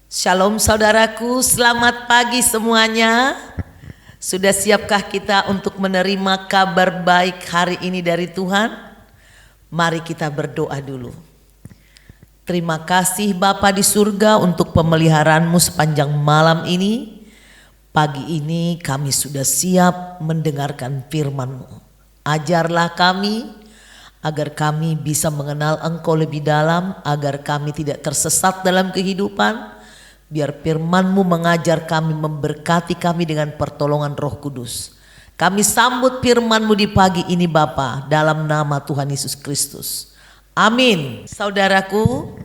Shalom saudaraku, selamat pagi semuanya. Sudah siapkah kita untuk menerima kabar baik hari ini dari Tuhan? Mari kita berdoa dulu. Terima kasih Bapa di surga untuk pemeliharaanmu sepanjang malam ini. Pagi ini kami sudah siap mendengarkan firman-Mu. Ajarlah kami agar kami bisa mengenal Engkau lebih dalam, agar kami tidak tersesat dalam kehidupan. Biar firman-Mu mengajar kami, memberkati kami dengan pertolongan Roh Kudus. Kami sambut firman-Mu di pagi ini Bapa, dalam nama Tuhan Yesus Kristus. Amin. Saudaraku,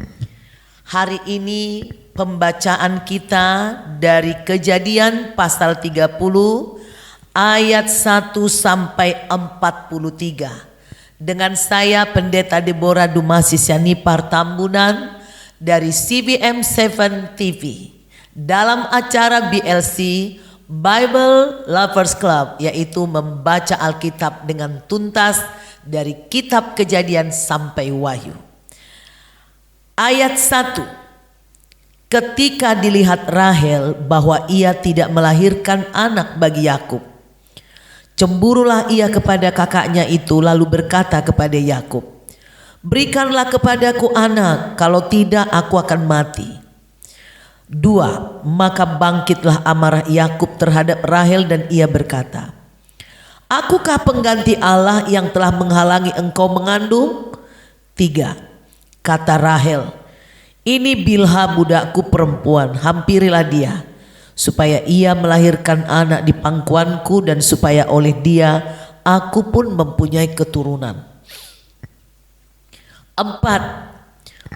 hari ini pembacaan kita dari Kejadian pasal 30 ayat 1 sampai 43. Dengan saya Pendeta Deborah Dumasi Sianipar Tambunan dari CBM 7 TV dalam acara BLC Bible Lovers Club, yaitu membaca Alkitab dengan tuntas dari kitab Kejadian sampai Wahyu. Ayat 1. Ketika dilihat Rahel bahwa ia tidak melahirkan anak bagi Yakub, cemburulah ia kepada kakaknya itu, lalu berkata kepada Yakub, "Berikanlah kepadaku anak, kalau tidak aku akan mati." 2. Maka bangkitlah amarah Yakub terhadap Rahel dan ia berkata, "Akukah pengganti Allah yang telah menghalangi engkau mengandung?" 3. Kata Rahel, "Ini Bilha budakku perempuan, hampirilah dia, supaya ia melahirkan anak di pangkuanku dan supaya oleh dia aku pun mempunyai keturunan." 4.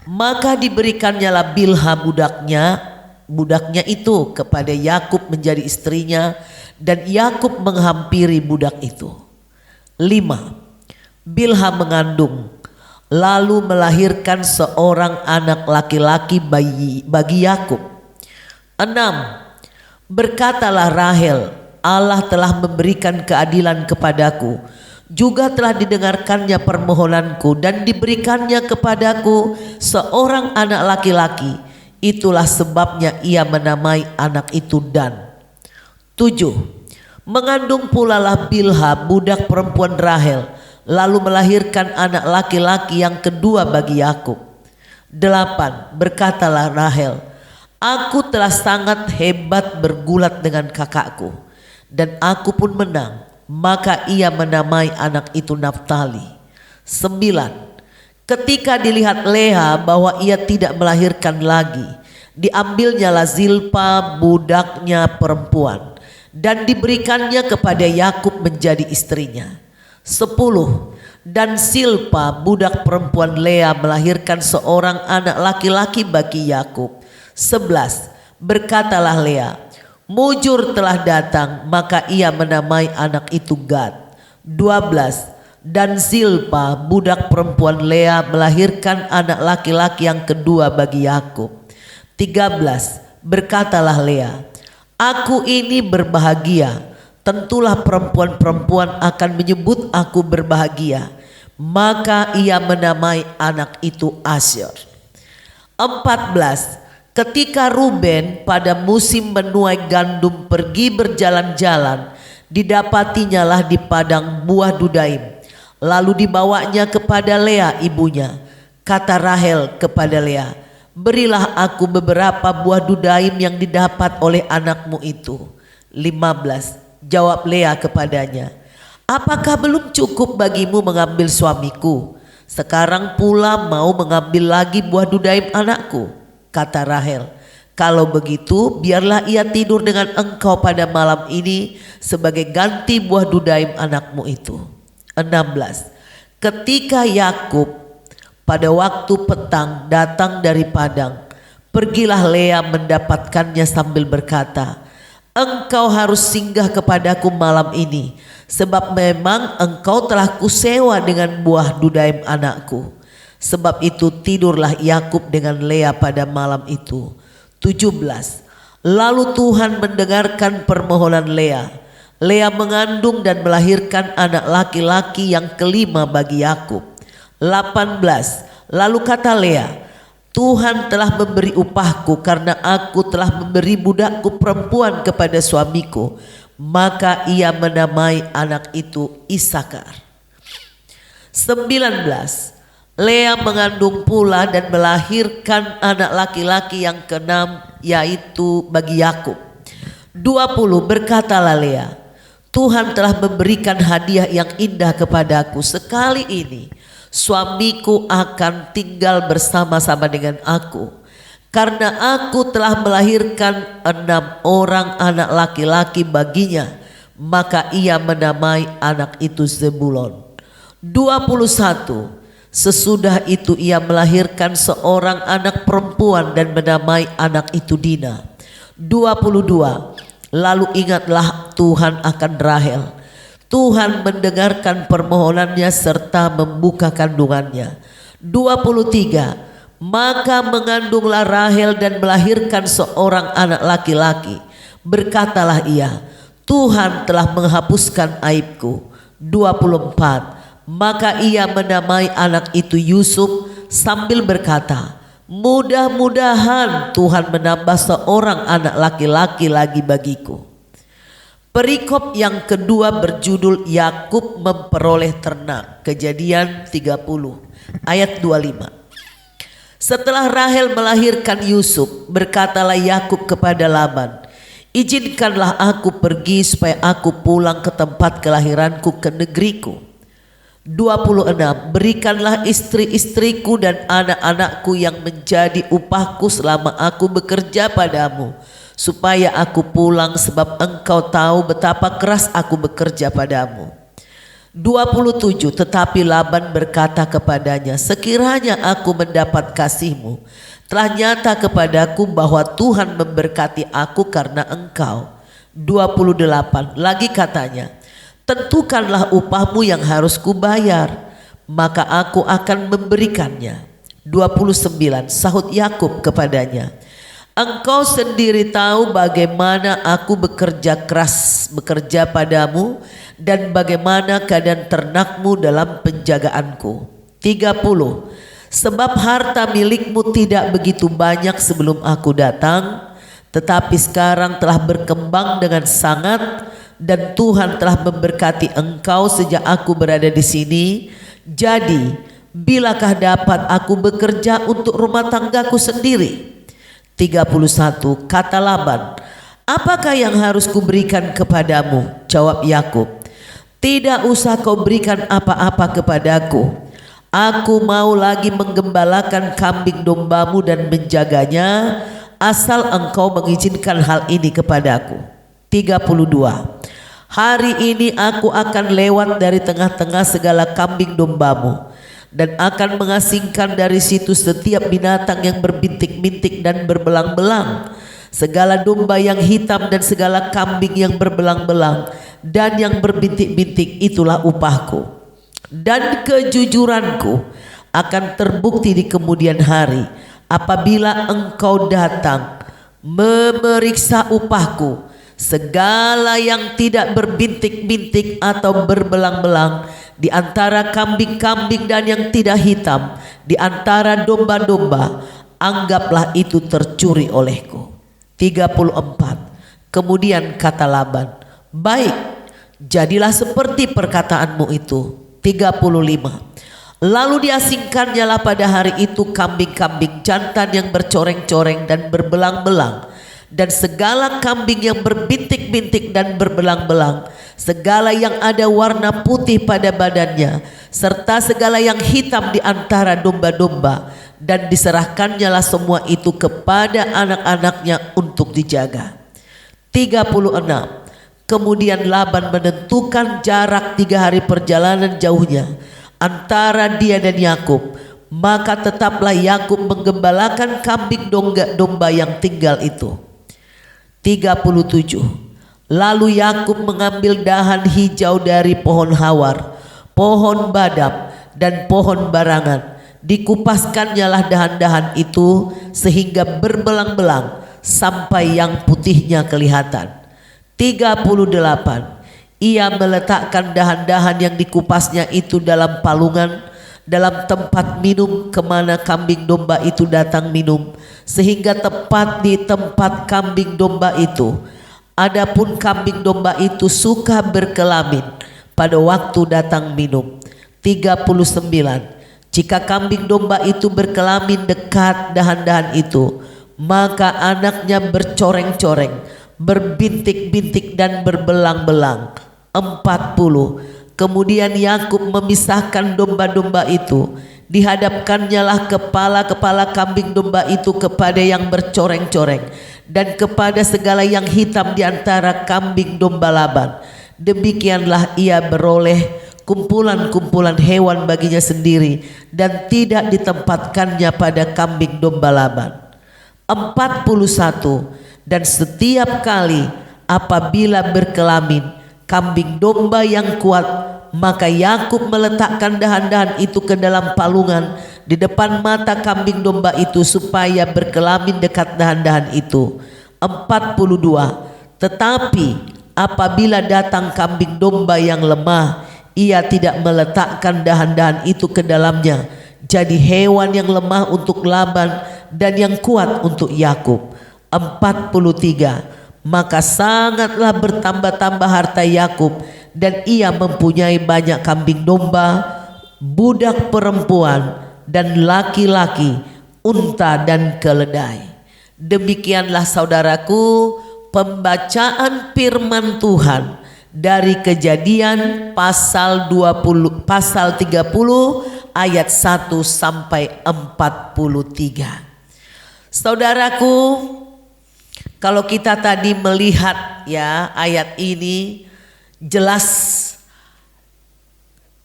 Maka diberikannya Bilha budaknya itu kepada Yakub menjadi istrinya, dan Yakub menghampiri budak itu. 5. Bilha mengandung, lalu melahirkan seorang anak laki-laki bagi Yakub. 6. Berkatalah Rahel, "Allah telah memberikan keadilan kepadaku, juga telah didengarkannya permohonanku dan diberikannya kepadaku seorang anak laki-laki. Itulah sebabnya ia menamai anak itu Dan." 7. Mengandung pula Bilha budak perempuan Rahel, lalu melahirkan anak laki-laki yang kedua bagi Yakub. 8. Berkatalah Rahel, "Aku telah sangat hebat bergulat dengan kakakku, dan aku pun menang." Maka ia menamai anak itu Naftali. 9. Ketika dilihat Leha bahwa ia tidak melahirkan lagi, diambilnyalah Zilpa budaknya perempuan dan diberikannya kepada Yakub menjadi istrinya. 10. Dan Silpa budak perempuan Lea melahirkan seorang anak laki-laki bagi Yakub. 11. Berkatalah Lea, "Mujur telah datang," maka ia menamai anak itu Gad. 12. Dan Zilpa budak perempuan Lea melahirkan anak laki-laki yang kedua bagi Yakub. 13. Berkatalah Lea, "Aku ini berbahagia, tentulah perempuan-perempuan akan menyebut aku berbahagia." Maka ia menamai anak itu Asher. 14. Ketika Ruben pada musim menuai gandum pergi berjalan-jalan, didapatinya lah di padang buah dudaim. Lalu dibawanya kepada Lea ibunya. Kata Rahel kepada Lea, "Berilah aku beberapa buah dudaim yang didapat oleh anakmu itu." 15. Jawab Lea kepadanya, "Apakah belum cukup bagimu mengambil suamiku? Sekarang pula mau mengambil lagi buah dudaim anakku?" Kata Rahel, "Kalau begitu biarlah ia tidur dengan engkau pada malam ini sebagai ganti buah dudaim anakmu itu." 16. Ketika Yakub pada waktu petang datang dari padang, pergilah Lea mendapatkannya sambil berkata, "Engkau harus singgah kepadaku malam ini, sebab memang engkau telah kusewa dengan buah dudaim anakku." Sebab itu tidurlah Yakub dengan Lea pada malam itu. 17. Lalu Tuhan mendengarkan permohonan Lea. Lea mengandung dan melahirkan anak laki-laki yang kelima bagi Yakub. 18. Lalu kata Lea, Tuhan telah memberi upahku karena aku telah memberi budakku perempuan kepada suamiku. Maka ia menamai anak itu Isakar. 19. Lea mengandung pula dan melahirkan anak laki-laki yang keenam, yaitu bagi Yakub. 20. Berkatalah Lea, Tuhan telah memberikan hadiah yang indah kepadaku. Sekali ini suamiku akan tinggal bersama-sama dengan aku, karena aku telah melahirkan 6 orang anak laki-laki baginya. Maka ia menamai anak itu Zebulon. 21. Sesudah itu ia melahirkan seorang anak perempuan dan menamai anak itu Dina. 22. Lalu ingatlah Tuhan akan Rahel. Tuhan mendengarkan permohonannya serta membuka kandungannya. 23. Maka mengandunglah Rahel dan melahirkan seorang anak laki-laki. Berkatalah ia, Tuhan telah menghapuskan aibku. 24. Maka ia menamai anak itu Yusuf sambil berkata, mudah-mudahan Tuhan menambah seorang anak laki-laki lagi bagiku. Perikop yang kedua berjudul Yakub memperoleh ternak. Kejadian 30 ayat 25. Setelah Rahel melahirkan Yusuf, berkatalah Yakub kepada Laban, izinkanlah aku pergi supaya aku pulang ke tempat kelahiranku, ke negeriku. 26. Berikanlah istri-istriku dan anak-anakku yang menjadi upahku selama aku bekerja padamu, supaya aku pulang, sebab engkau tahu betapa keras aku bekerja padamu. 27. Tetapi Laban berkata kepadanya, sekiranya aku mendapat kasihmu, telah nyata kepadaku bahwa Tuhan memberkati aku karena engkau. 28. Lagi katanya, tentukanlah upahmu yang harus kubayar, maka aku akan memberikannya. 29. Sahut Yakub kepadanya, engkau sendiri tahu bagaimana aku bekerja keras bekerja padamu dan bagaimana keadaan ternakmu dalam penjagaanku. 30. Sebab harta milikmu tidak begitu banyak sebelum aku datang, tetapi sekarang telah berkembang dengan sangat, dan Tuhan telah memberkati engkau sejak aku berada di sini. Jadi, bilakah dapat aku bekerja untuk rumah tanggaku sendiri? 31. Kata Laban, apakah yang harus kuberikan kepadamu? Jawab Yakub, tidak usah kau berikan apa-apa kepadaku. Aku mau lagi menggembalakan kambing dombamu dan menjaganya, asal engkau mengizinkan hal ini kepadaku. 32. Hari ini aku akan lewat dari tengah-tengah segala kambing dombamu, dan akan mengasingkan dari situ setiap binatang yang berbintik-bintik dan berbelang-belang, segala domba yang hitam dan segala kambing yang berbelang-belang dan yang berbintik-bintik, itulah upahku. Dan kejujuranku akan terbukti di kemudian hari, apabila engkau datang memeriksa upahku. Segala yang tidak berbintik-bintik atau berbelang-belang di antara kambing-kambing dan yang tidak hitam di antara domba-domba, anggaplah itu tercuri olehku. 34. Kemudian kata Laban, baik, jadilah seperti perkataanmu itu. 35. Lalu diasingkannya lah pada hari itu kambing-kambing jantan yang bercoreng-coreng dan berbelang-belang, dan segala kambing yang berbintik-bintik dan berbelang-belang, segala yang ada warna putih pada badannya, serta segala yang hitam di antara domba-domba, dan diserahkannyalah semua itu kepada anak-anaknya untuk dijaga. 36. Kemudian Laban menentukan jarak 3 hari perjalanan jauhnya antara dia dan Yakub, maka tetaplah Yakub menggembalakan kambing domba yang tinggal itu. 37. Lalu Yakub mengambil dahan hijau dari pohon hawar, pohon badam, dan pohon barangan. Dikupaskannyalah dahan-dahan itu sehingga berbelang-belang sampai yang putihnya kelihatan. 38. Ia meletakkan dahan-dahan yang dikupasnya itu dalam palungan dalam tempat minum kemana kambing domba itu datang minum, sehingga tepat di tempat kambing domba itu. Adapun kambing domba itu suka berkelamin pada waktu datang minum. 39. Jika kambing domba itu berkelamin dekat dahan-dahan itu, maka anaknya bercoreng-coreng, berbintik-bintik dan berbelang-belang. 40. Kemudian Yakub memisahkan domba-domba itu, dihadapkannya lah kepala-kepala kambing domba itu kepada yang bercoreng-coreng dan kepada segala yang hitam di antara kambing domba Laban. Demikianlah ia beroleh kumpulan-kumpulan hewan baginya sendiri dan tidak ditempatkannya pada kambing domba Laban. 41. Dan setiap kali apabila berkelamin kambing domba yang kuat, maka Yakub meletakkan dahan-dahan itu ke dalam palungan di depan mata kambing domba itu supaya berkelamin dekat dahan-dahan itu. 42. Tetapi apabila datang kambing domba yang lemah, ia tidak meletakkan dahan-dahan itu ke dalamnya. Jadi hewan yang lemah untuk Laban dan yang kuat untuk Yakub. 43. Maka sangatlah bertambah-tambah harta Yakub, dan ia mempunyai banyak kambing domba, budak perempuan dan laki-laki, unta dan keledai. Demikianlah saudaraku pembacaan firman Tuhan dari Kejadian pasal 30 ayat 1 sampai 43. Saudaraku, kalau kita tadi melihat ya ayat ini, jelas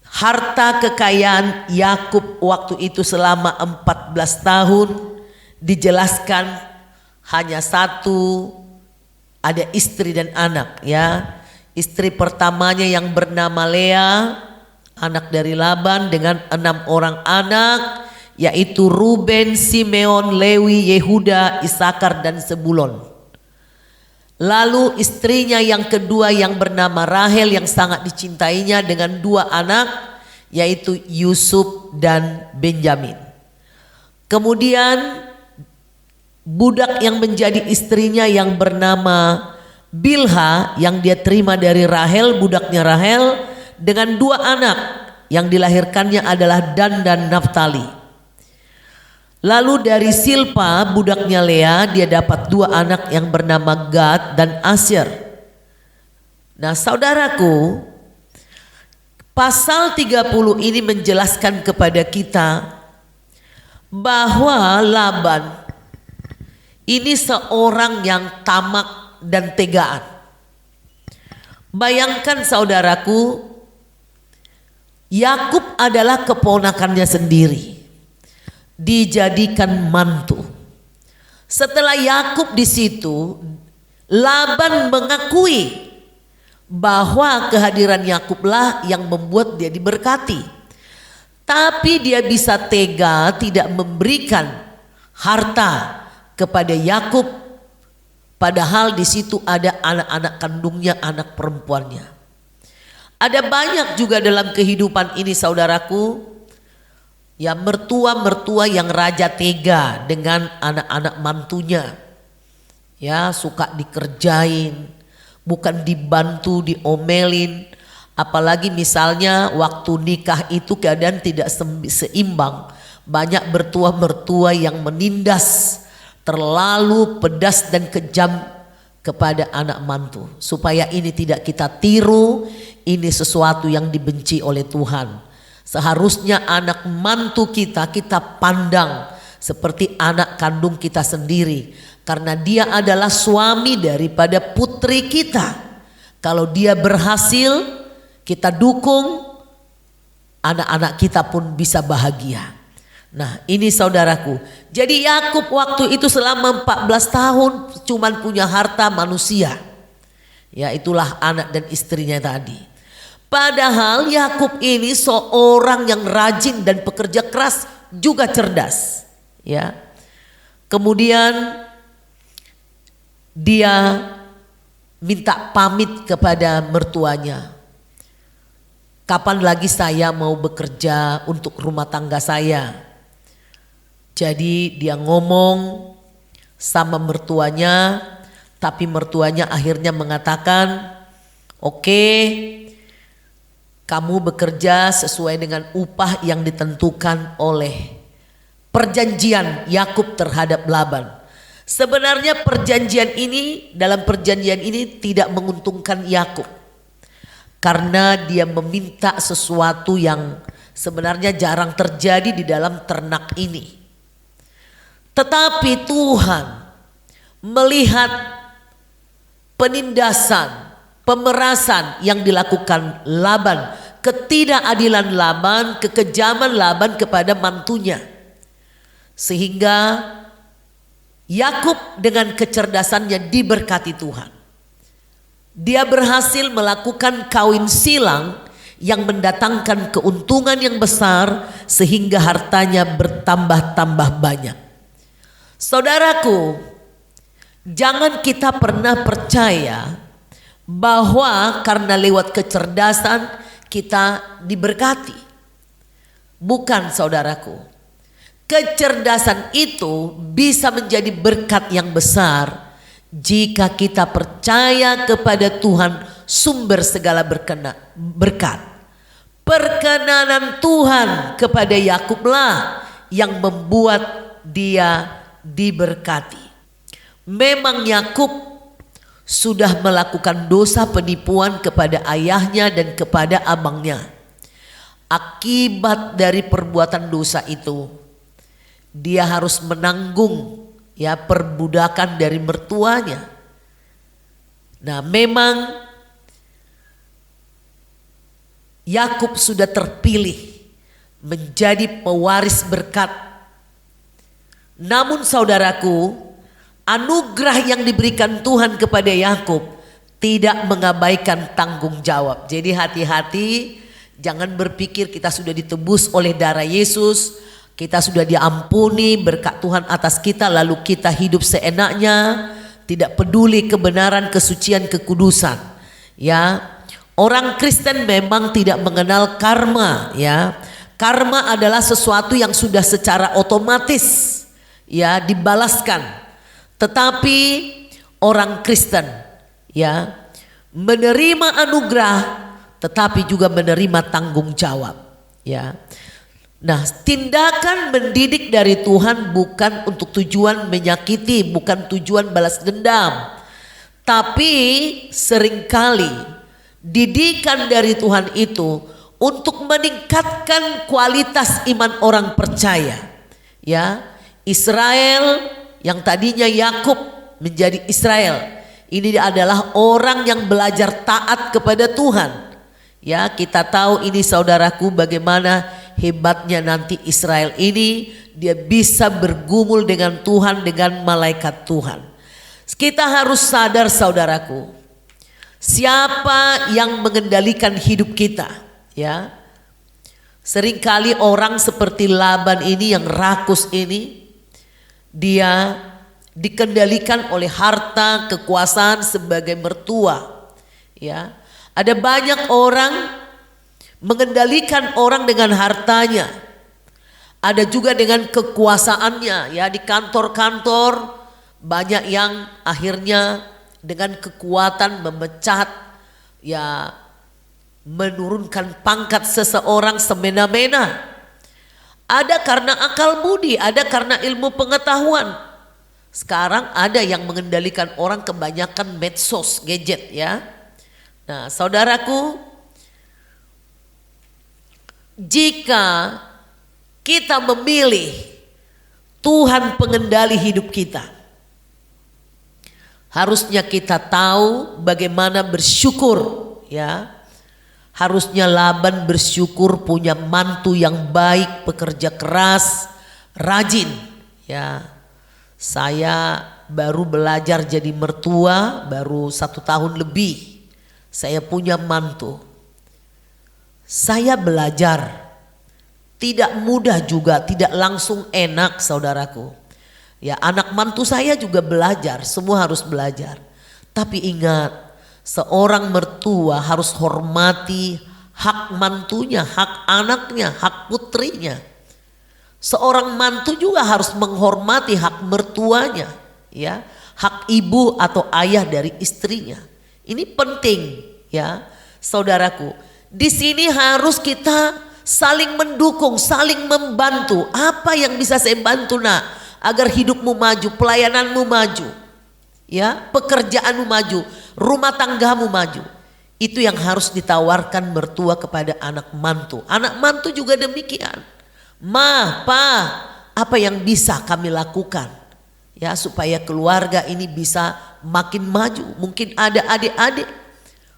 harta kekayaan Yakub waktu itu selama 14 tahun dijelaskan hanya satu, ada istri dan anak ya. Istri pertamanya yang bernama Lea, anak dari Laban dengan 6 orang anak, yaitu Ruben, Simeon, Lewi, Yehuda, Isakar dan Zebulon. Lalu istrinya yang kedua yang bernama Rahel yang sangat dicintainya dengan 2 anak, yaitu Yusuf dan Benjamin. Kemudian budak yang menjadi istrinya yang bernama Bilha yang dia terima dari Rahel, budaknya Rahel, dengan 2 anak yang dilahirkannya adalah Dan dan Naftali. Lalu dari Silpa budaknya Lea dia dapat 2 anak yang bernama Gad dan Asyer. Nah saudaraku, pasal 30 ini menjelaskan kepada kita bahwa Laban ini seorang yang tamak dan tegaan. Bayangkan saudaraku, Yakub adalah keponakannya sendiri, dijadikan mantu. Setelah Yakub di situ, Laban mengakui bahwa kehadiran Yakublah yang membuat dia diberkati. Tapi dia bisa tega tidak memberikan harta kepada Yakub, padahal di situ ada anak-anak kandungnya, anak perempuannya. Ada banyak juga dalam kehidupan ini saudaraku, ya mertua-mertua yang raja tega dengan anak-anak mantunya. Ya suka dikerjain, bukan dibantu, diomelin. Apalagi misalnya waktu nikah itu keadaan tidak seimbang. Banyak mertua-mertua yang menindas terlalu pedas dan kejam kepada anak mantu. Supaya ini tidak kita tiru, ini sesuatu yang dibenci oleh Tuhan. Seharusnya anak mantu kita pandang seperti anak kandung kita sendiri, karena dia adalah suami daripada putri kita. Kalau dia berhasil, kita dukung, anak-anak kita pun bisa bahagia. Nah ini saudaraku, jadi Yakub waktu itu selama 14 tahun cuman punya harta manusia, ya itulah anak dan istrinya tadi. Padahal Yakub ini seorang yang rajin dan pekerja keras, juga cerdas, ya. Kemudian dia minta pamit kepada mertuanya. Kapan lagi saya mau bekerja untuk rumah tangga saya? Jadi dia ngomong sama mertuanya, tapi mertuanya akhirnya mengatakan, oke, kamu bekerja sesuai dengan upah yang ditentukan oleh perjanjian Yakub terhadap Laban. Sebenarnya dalam perjanjian ini tidak menguntungkan Yakub, karena dia meminta sesuatu yang sebenarnya jarang terjadi di dalam ternak ini. Tetapi Tuhan melihat penindasan, pemerasan yang dilakukan Laban, ketidakadilan Laban, kekejaman Laban kepada mantunya. Sehingga Yakub dengan kecerdasannya diberkati Tuhan. Dia berhasil melakukan kawin silang yang mendatangkan keuntungan yang besar sehingga hartanya bertambah-tambah banyak. Saudaraku, jangan kita pernah percaya bahwa karena lewat kecerdasan kita diberkati. Bukan, saudaraku. Kecerdasan itu bisa menjadi berkat yang besar jika kita percaya kepada Tuhan, sumber segala berkat. Perkenanan Tuhan kepada Yakublah yang membuat dia diberkati. Memang Yakub sudah melakukan dosa penipuan kepada ayahnya dan kepada abangnya. Akibat dari perbuatan dosa itu, dia harus menanggung perbudakan dari mertuanya. Nah, memang Yakub sudah terpilih menjadi pewaris berkat. Namun saudaraku, anugerah yang diberikan Tuhan kepada Yakub tidak mengabaikan tanggung jawab. Jadi hati-hati, jangan berpikir kita sudah ditebus oleh darah Yesus, kita sudah diampuni berkat Tuhan atas kita, lalu kita hidup seenaknya, tidak peduli kebenaran, kesucian, kekudusan. Ya, orang Kristen memang tidak mengenal karma. Ya, karma adalah sesuatu yang sudah secara otomatis dibalaskan. Tetapi orang Kristen menerima anugerah, tetapi juga menerima tanggung jawab. Ya. Nah, tindakan mendidik dari Tuhan bukan untuk tujuan menyakiti, bukan tujuan balas dendam. Tapi seringkali didikan dari Tuhan itu untuk meningkatkan kualitas iman orang percaya. Ya, Israel yang tadinya Yakub menjadi Israel, ini adalah orang yang belajar taat kepada Tuhan. Ya, kita tahu ini saudaraku bagaimana hebatnya nanti Israel ini, dia bisa bergumul dengan Tuhan, dengan malaikat Tuhan. Kita harus sadar saudaraku, siapa yang mengendalikan hidup kita. Ya, seringkali orang seperti Laban ini yang rakus ini, dia dikendalikan oleh harta, kekuasaan sebagai mertua. Ya, ada banyak orang mengendalikan orang dengan hartanya, ada juga dengan kekuasaannya. Ya, di kantor-kantor banyak yang akhirnya dengan kekuatan memecat, menurunkan pangkat seseorang semena-mena. Ada karena akal budi, ada karena ilmu pengetahuan. Sekarang ada yang mengendalikan orang kebanyakan medsos, gadget. Ya, nah saudaraku, jika kita memilih Tuhan pengendali hidup kita, harusnya kita tahu bagaimana bersyukur. Ya, harusnya Laban bersyukur punya mantu yang baik, pekerja keras, rajin. Ya, saya baru belajar jadi mertua baru 1 tahun lebih. Saya punya mantu. Saya belajar, tidak mudah juga, tidak langsung enak saudaraku. Ya, anak mantu saya juga belajar, semua harus belajar. Tapi ingat, seorang mertua harus hormati hak mantunya, hak anaknya, hak putrinya. Seorang mantu juga harus menghormati hak mertuanya, ya, hak ibu atau ayah dari istrinya. Ini penting, ya, saudaraku. Di sini harus kita saling mendukung, saling membantu. Apa yang bisa saya bantu, nak, agar hidupmu maju, pelayananmu maju, ya, pekerjaanmu maju, rumah tanggamu maju. Itu yang harus ditawarkan mertua kepada anak mantu. Anak mantu juga demikian. Ma, pa, apa yang bisa kami lakukan, ya, supaya keluarga ini bisa makin maju. Mungkin ada adik-adik.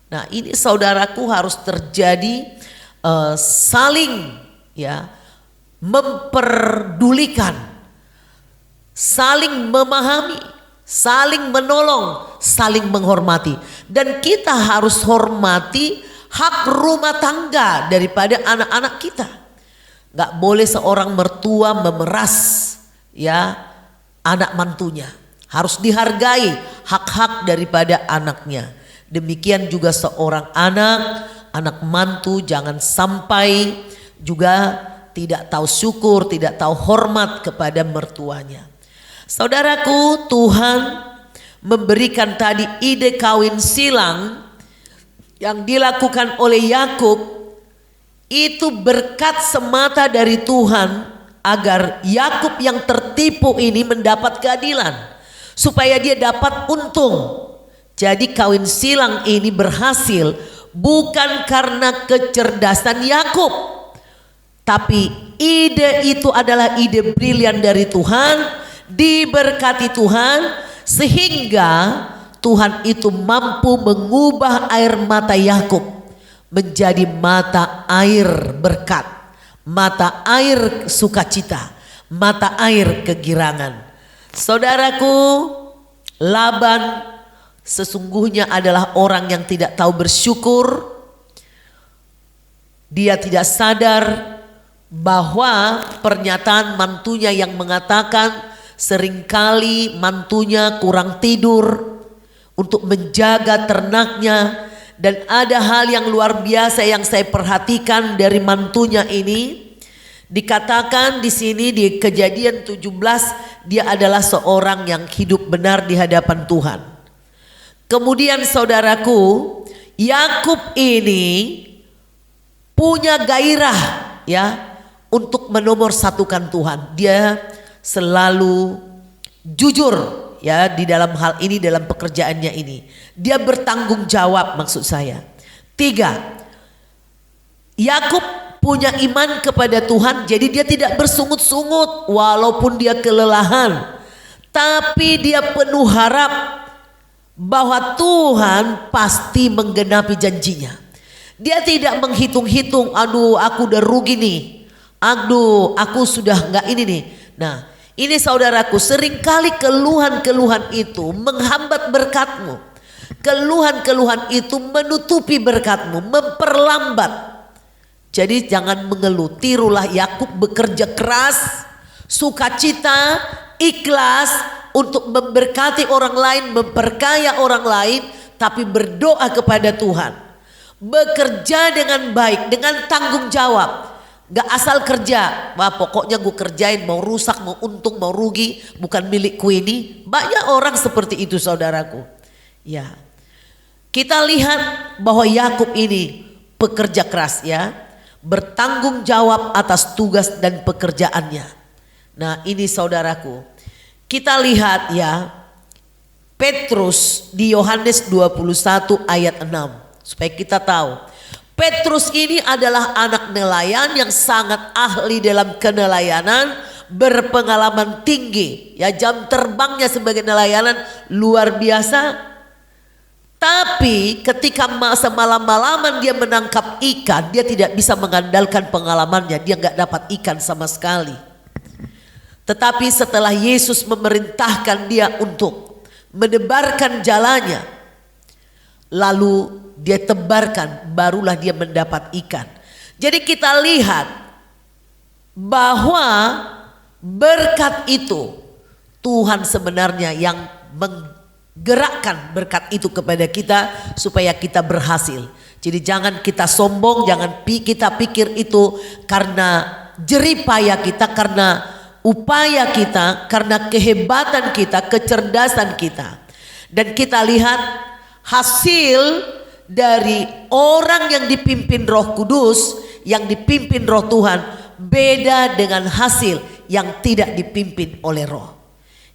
Nah, ini saudaraku harus terjadi saling, ya, memperdulikan, saling memahami, saling menolong, saling menghormati. Dan kita harus hormati hak rumah tangga daripada anak-anak kita. Gak boleh seorang mertua memeras, ya, anak mantunya. Harus dihargai hak-hak daripada anaknya. Demikian juga seorang anak mantu jangan sampai juga tidak tahu syukur, tidak tahu hormat kepada mertuanya. Saudaraku, Tuhan memberikan tadi ide kawin silang yang dilakukan oleh Yakub itu berkat semata dari Tuhan agar Yakub yang tertipu ini mendapat keadilan supaya dia dapat untung. Jadi kawin silang ini berhasil bukan karena kecerdasan Yakub, tapi ide itu adalah ide brilian dari Tuhan, diberkati Tuhan, sehingga Tuhan itu mampu mengubah air mata Yakub menjadi mata air berkat, mata air sukacita, mata air kegirangan. Saudaraku, Laban sesungguhnya adalah orang yang tidak tahu bersyukur. Dia tidak sadar bahwa pernyataan mantunya yang mengatakan seringkali mantunya kurang tidur untuk menjaga ternaknya. Dan ada hal yang luar biasa yang saya perhatikan dari mantunya ini. Dikatakan di sini di Kejadian 17, dia adalah seorang yang hidup benar di hadapan Tuhan. Kemudian saudaraku, Yakub ini punya gairah, ya, untuk menomorsatukan Tuhan. Dia selalu jujur, ya, di dalam hal ini, dalam pekerjaannya ini. Dia bertanggung jawab, maksud saya. 3, Yakub punya iman kepada Tuhan, jadi dia tidak bersungut-sungut walaupun dia kelelahan, tapi dia penuh harap bahwa Tuhan pasti menggenapi janjinya. Dia tidak menghitung-hitung, aduh aku udah rugi nih, aduh aku sudah nggak ini nih. Nah, ini saudaraku, seringkali keluhan-keluhan itu menghambat berkatmu. Keluhan-keluhan itu menutupi berkatmu, memperlambat. Jadi jangan mengeluh, tirulah Yakub, bekerja keras, sukacita, ikhlas untuk memberkati orang lain, memperkaya orang lain, tapi berdoa kepada Tuhan. Bekerja dengan baik, dengan tanggung jawab. Gak asal kerja, wah pokoknya gue kerjain, mau rusak, mau untung, mau rugi, bukan milikku ini. Banyak orang seperti itu saudaraku. Ya, kita lihat bahwa Yakub ini pekerja keras, ya, bertanggung jawab atas tugas dan pekerjaannya. Nah ini saudaraku, kita lihat, ya, Petrus di Yohanes 21 ayat 6 supaya kita tahu. Petrus ini adalah anak nelayan yang sangat ahli dalam kenelayanan, berpengalaman tinggi, ya, jam terbangnya sebagai nelayanan luar biasa. Tapi ketika masa malam-malaman dia menangkap ikan, dia tidak bisa mengandalkan pengalamannya, dia nggak dapat ikan sama sekali. Tetapi setelah Yesus memerintahkan dia untuk menebarkan jalannya, lalu dia tebarkan, barulah dia mendapat ikan. Jadi kita lihat bahwa berkat itu Tuhan sebenarnya yang menggerakkan berkat itu kepada kita supaya kita berhasil. Jadi jangan kita sombong, jangan kita pikir itu karena jerih payah kita, karena upaya kita, karena kehebatan kita, kecerdasan kita. Dan kita lihat hasil dari orang yang dipimpin Roh Kudus, yang dipimpin Roh Tuhan, beda dengan hasil yang tidak dipimpin oleh Roh.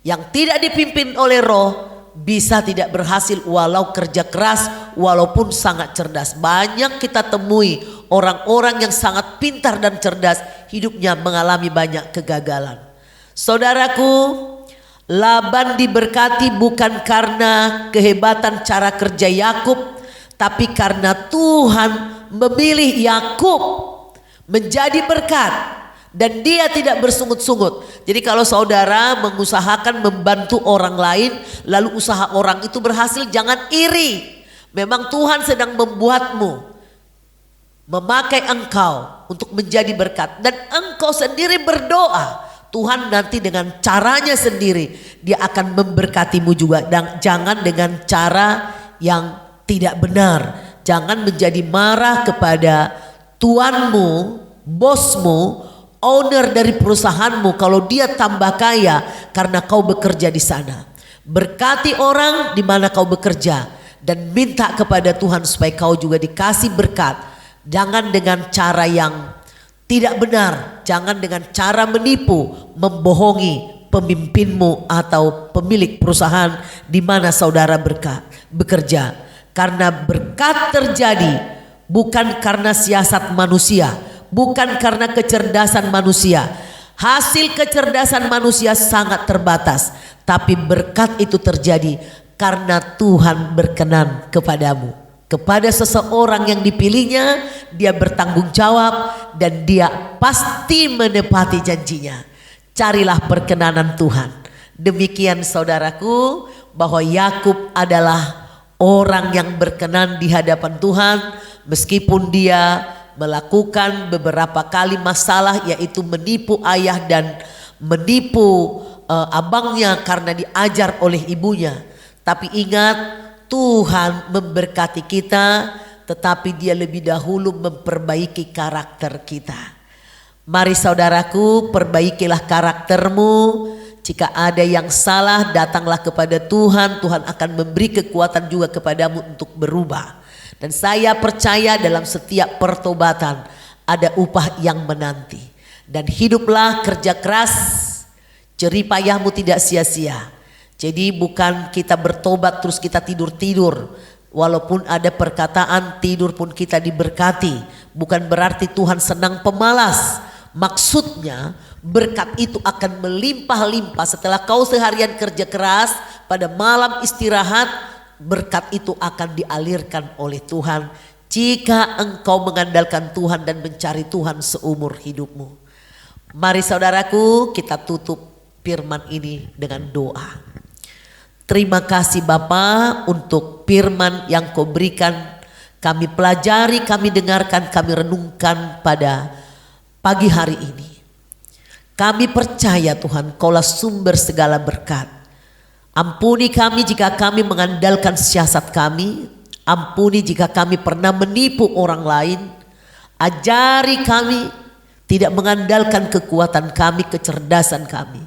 Yang tidak dipimpin oleh Roh bisa tidak berhasil walau kerja keras, walaupun sangat cerdas. Banyak kita temui orang-orang yang sangat pintar dan cerdas, hidupnya mengalami banyak kegagalan. Saudaraku, Laban diberkati bukan karena kehebatan cara kerja Yakub, tapi karena Tuhan memilih Yakub menjadi berkat. Dan dia tidak bersungut-sungut. Jadi kalau saudara mengusahakan membantu orang lain, lalu usaha orang itu berhasil, jangan iri. Memang Tuhan sedang membuatmu, memakai engkau untuk menjadi berkat. Dan engkau sendiri berdoa, Tuhan nanti dengan caranya sendiri dia akan memberkatimu juga. Dan jangan dengan cara yang tidak benar. Jangan menjadi marah kepada tuanmu, bosmu, owner dari perusahaanmu kalau dia tambah kaya karena kau bekerja di sana. Berkati orang di mana kau bekerja dan minta kepada Tuhan supaya kau juga dikasih berkat. Jangan dengan cara yang tidak benar, jangan dengan cara menipu, membohongi pemimpinmu atau pemilik perusahaan di mana saudara bekerja. Karena berkat terjadi bukan karena siasat manusia, bukan karena kecerdasan manusia. Hasil kecerdasan manusia sangat terbatas, tapi berkat itu terjadi karena Tuhan berkenan kepadamu. Kepada seseorang yang dipilihnya, dia bertanggung jawab dan dia pasti menepati janjinya. Carilah perkenanan Tuhan. Demikian saudaraku, bahwa Yakub adalah orang yang berkenan di hadapan Tuhan, meskipun dia melakukan beberapa kali masalah, yaitu menipu ayah dan menipu abangnya karena diajar oleh ibunya. Tapi ingat, Tuhan memberkati kita, tetapi dia lebih dahulu memperbaiki karakter kita. Mari saudaraku, perbaikilah karaktermu. Jika ada yang salah, datanglah kepada Tuhan. Tuhan akan memberi kekuatan juga kepadamu untuk berubah. Dan saya percaya dalam setiap pertobatan ada upah yang menanti. Dan hiduplah kerja keras, jerih payahmu tidak sia-sia. Jadi bukan kita bertobat terus kita tidur-tidur. Walaupun ada perkataan tidur pun kita diberkati, bukan berarti Tuhan senang pemalas. Maksudnya berkat itu akan melimpah-limpah setelah kau seharian kerja keras, pada malam istirahat. Berkat itu akan dialirkan oleh Tuhan jika engkau mengandalkan Tuhan dan mencari Tuhan seumur hidupmu. Mari saudaraku, kita tutup firman ini dengan doa. Terima kasih Bapa untuk firman yang kau berikan. Kami pelajari, kami dengarkan, kami renungkan pada pagi hari ini. Kami percaya Tuhan, Kaulah sumber segala berkat. Ampuni kami jika kami mengandalkan siasat kami. Ampuni jika kami pernah menipu orang lain. Ajari kami tidak mengandalkan kekuatan kami, kecerdasan kami.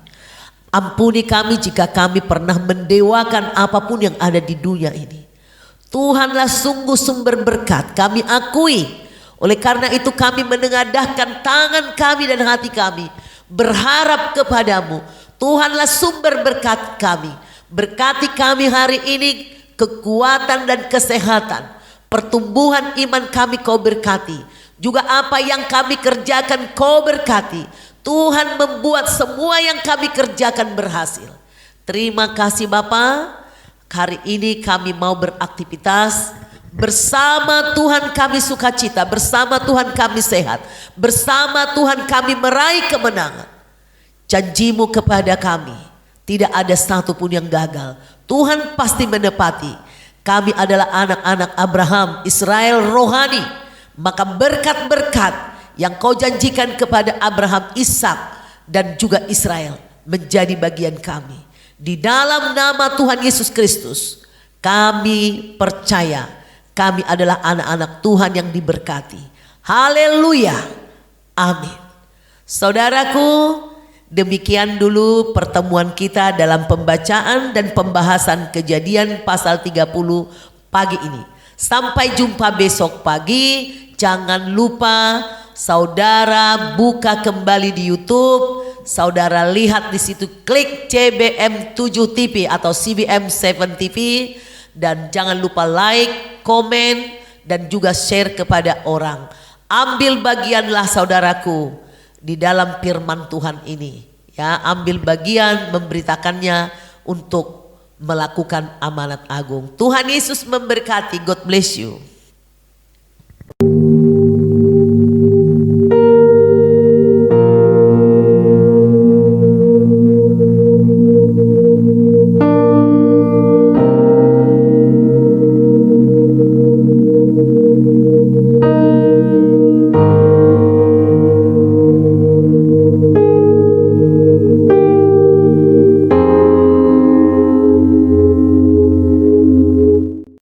Ampuni kami jika kami pernah mendewakan apapun yang ada di dunia ini. Tuhanlah sungguh sumber berkat, kami akui. Oleh karena itu kami menengadahkan tangan kami dan hati kami, berharap kepadamu. Tuhanlah sumber berkat kami. Berkati kami hari ini, kekuatan dan kesehatan, pertumbuhan iman kami kau berkati. Juga apa yang kami kerjakan kau berkati. Tuhan membuat semua yang kami kerjakan berhasil. Terima kasih Bapa. Hari ini kami mau beraktivitas. Bersama Tuhan kami sukacita, bersama Tuhan kami sehat, bersama Tuhan kami meraih kemenangan. Janjimu kepada kami, tidak ada satupun yang gagal. Tuhan pasti menepati. Kami adalah anak-anak Abraham, Israel rohani. Maka berkat-berkat yang kau janjikan kepada Abraham, Ishak dan juga Israel menjadi bagian kami. Di dalam nama Tuhan Yesus Kristus kami percaya, Kami adalah anak-anak Tuhan yang diberkati. Haleluya. Amin. Saudaraku, demikian dulu pertemuan kita dalam pembacaan dan pembahasan Kejadian pasal 30 pagi ini. Sampai jumpa besok pagi. Jangan lupa saudara buka kembali di YouTube. Saudara lihat di situ, klik CBM 7 TV atau CBM 7 TV. Dan jangan lupa like, komen, dan juga share kepada orang. Ambil bagianlah saudaraku di dalam firman Tuhan ini. Ya, ambil bagian memberitakannya untuk melakukan amanat agung. Tuhan Yesus memberkati. God bless you.